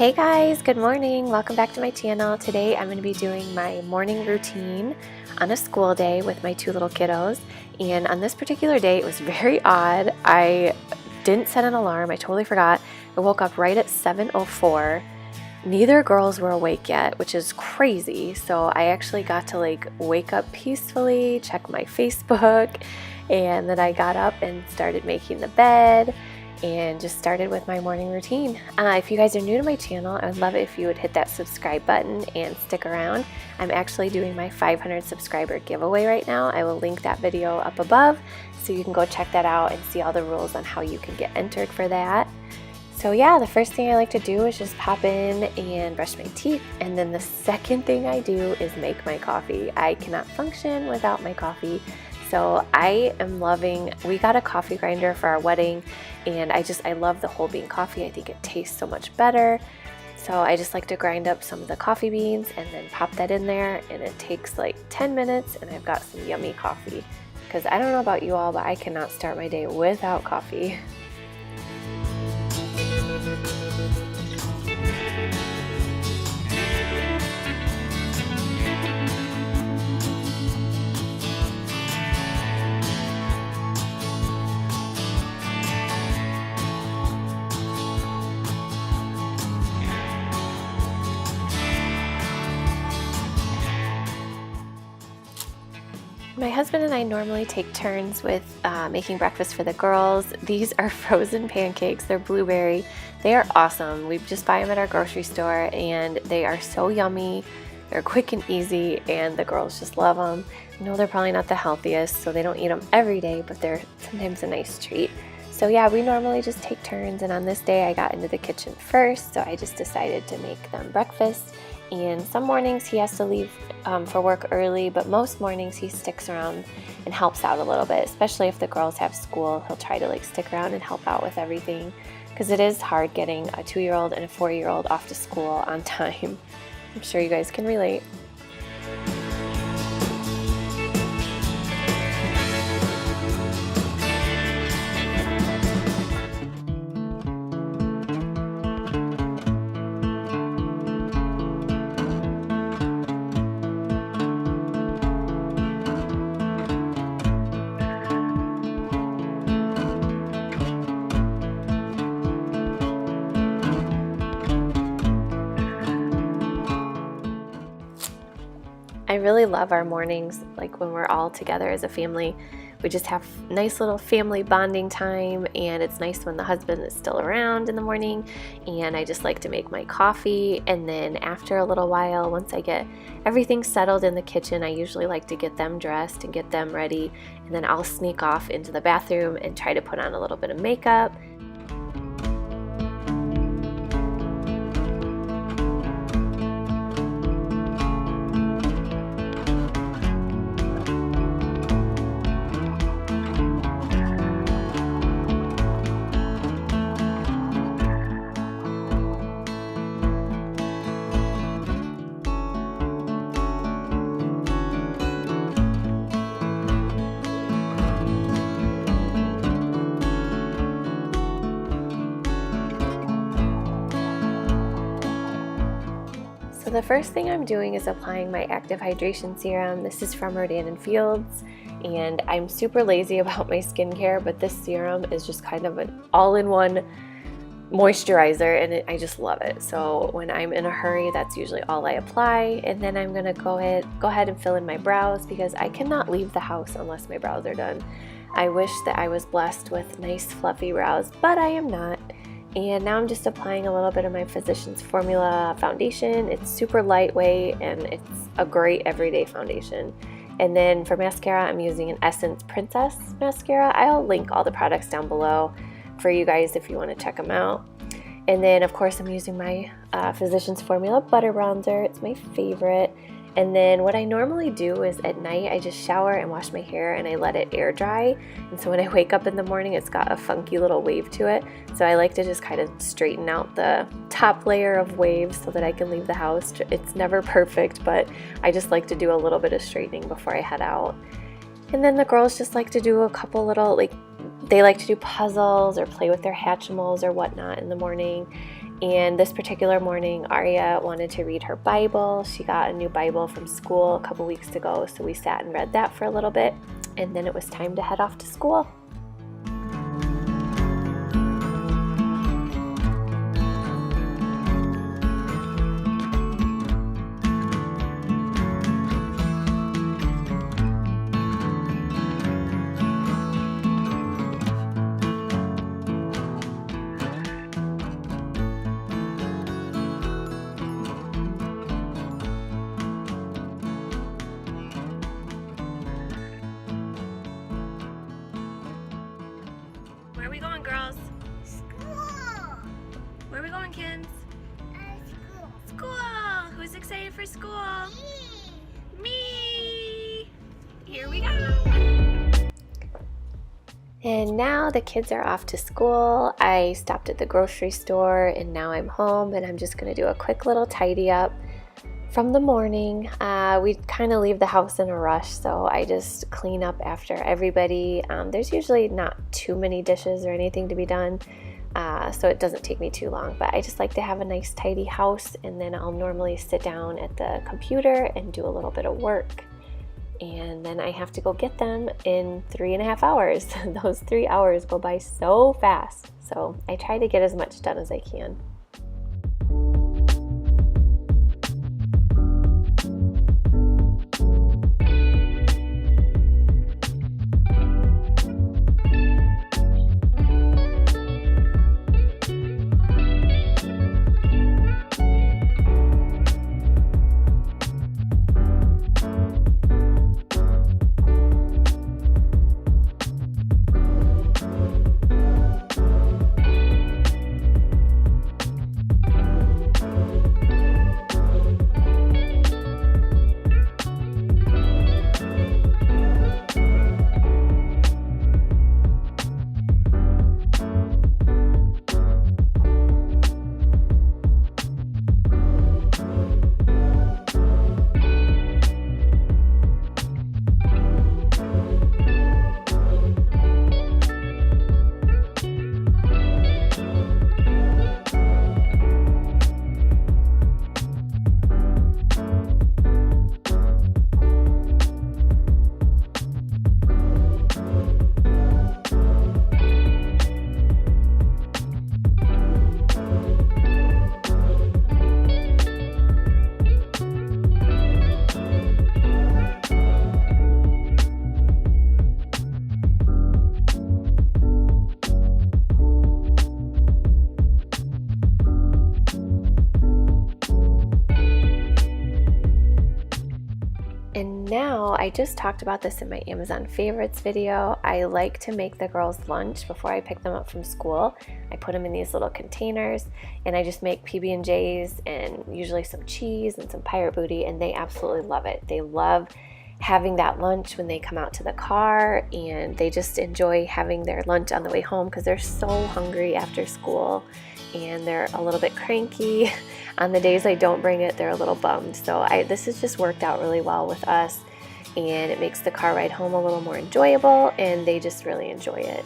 Hey guys, good morning. Welcome back to my channel. Today I'm going to be doing my morning routine on a school day with my two little kiddos. And on this particular day, it was very odd. I didn't set an alarm. I totally forgot. I woke up right at 7:04. Neither girls were awake yet, which is crazy. So I actually got to wake up peacefully, check my Facebook, and then I got up and started making the bed and just started with my morning routine. If you guys are new to my channel, I would love it if you would hit that subscribe button and stick around. I'm actually doing my 500 subscriber giveaway right now. I will link that video up above so you can go check that out and see all the rules on how you can get entered for that. So yeah, the first thing I like to do is just pop in and brush my teeth, and then the second thing I do is make my coffee. I cannot function without my coffee. So I am loving, we got a coffee grinder for our wedding, and I love the whole bean coffee. I think it tastes so much better. So I just like to grind up some of the coffee beans and then pop that in there, and it takes like 10 minutes and I've got some yummy coffee. Because I don't know about you all, but I cannot start my day without coffee. My husband and I normally take turns with making breakfast for the girls. These are frozen pancakes. They're blueberry. They are awesome. We just buy them at our grocery store, and they are so yummy. They're quick and easy, and the girls just love them. I know they're probably not the healthiest, so they don't eat them every day, but they're sometimes a nice treat. So yeah, we normally just take turns, and on this day I got into the kitchen first, so I just decided to make them breakfast. And some mornings he has to leave for work early, but most mornings he sticks around and helps out a little bit, especially if the girls have school. He'll try to stick around and help out with everything, because it is hard getting a 2-year-old and a 4-year-old off to school on time. I'm sure you guys can relate. I really love our mornings, like when we're all together as a family. We just have nice little family bonding time, and it's nice when the husband is still around in the morning. And I just like to make my coffee, and then after a little while, once I get everything settled in the kitchen, I usually like to get them dressed and get them ready, and then I'll sneak off into the bathroom and try to put on a little bit of makeup. So the first thing I'm doing is applying my active hydration serum. This is from Rodan & Fields, and I'm super lazy about my skincare, but this serum is just kind of an all-in-one moisturizer, and I just love it. So when I'm in a hurry, that's usually all I apply, and then I'm gonna go ahead and fill in my brows, because I cannot leave the house unless my brows are done. I wish that I was blessed with nice fluffy brows, but I am not. And now I'm just applying a little bit of my Physicians Formula foundation. It's super lightweight, and it's a great everyday foundation. And then for mascara, I'm using an Essence Princess mascara. I'll link all the products down below for you guys if you want to check them out. And then of course I'm using my Physicians Formula Butter Bronzer. It's my favorite. And then what I normally do is at night I just shower and wash my hair, and I let it air dry. And so when I wake up in the morning, it's got a funky little wave to it. So I like to just kind of straighten out the top layer of waves so that I can leave the house. It's never perfect, but I just like to do a little bit of straightening before I head out. And then the girls just like to do a couple little, they like to do puzzles or play with their Hatchimals or whatnot in the morning. And this particular morning, Aria wanted to read her Bible. She got a new Bible from school a couple weeks ago, so we sat and read that for a little bit, and then it was time to head off to school. Where are we going, girls? School! Where are we going, kids? School. School! Who's excited for school? Me. Me! Here we go! And now the kids are off to school. I stopped at the grocery store and now I'm home, and I'm just gonna do a quick little tidy up from the morning. We kind of leave the house in a rush, so I just clean up after everybody. There's usually not too many dishes or anything to be done, so it doesn't take me too long, but I just like to have a nice tidy house, and then I'll normally sit down at the computer and do a little bit of work, and then I have to go get them in 3.5 hours. Those 3 hours go by so fast, so I try to get as much done as I can. And now, I just talked about this in my Amazon favorites video. I like to make the girls lunch before I pick them up from school. I put them in these little containers, and I just make PB&Js and usually some cheese and some pirate booty, and they absolutely love it. They love having that lunch when they come out to the car, and they just enjoy having their lunch on the way home because they're so hungry after school, and they're a little bit cranky. On the days I don't bring it, they're a little bummed. So this has just worked out really well with us, and it makes the car ride home a little more enjoyable, and they just really enjoy it.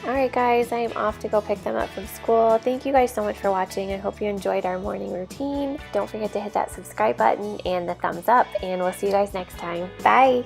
Alright guys, I am off to go pick them up from school. Thank you guys so much for watching. I hope you enjoyed our morning routine. Don't forget to hit that subscribe button and the thumbs up, and we'll see you guys next time. Bye!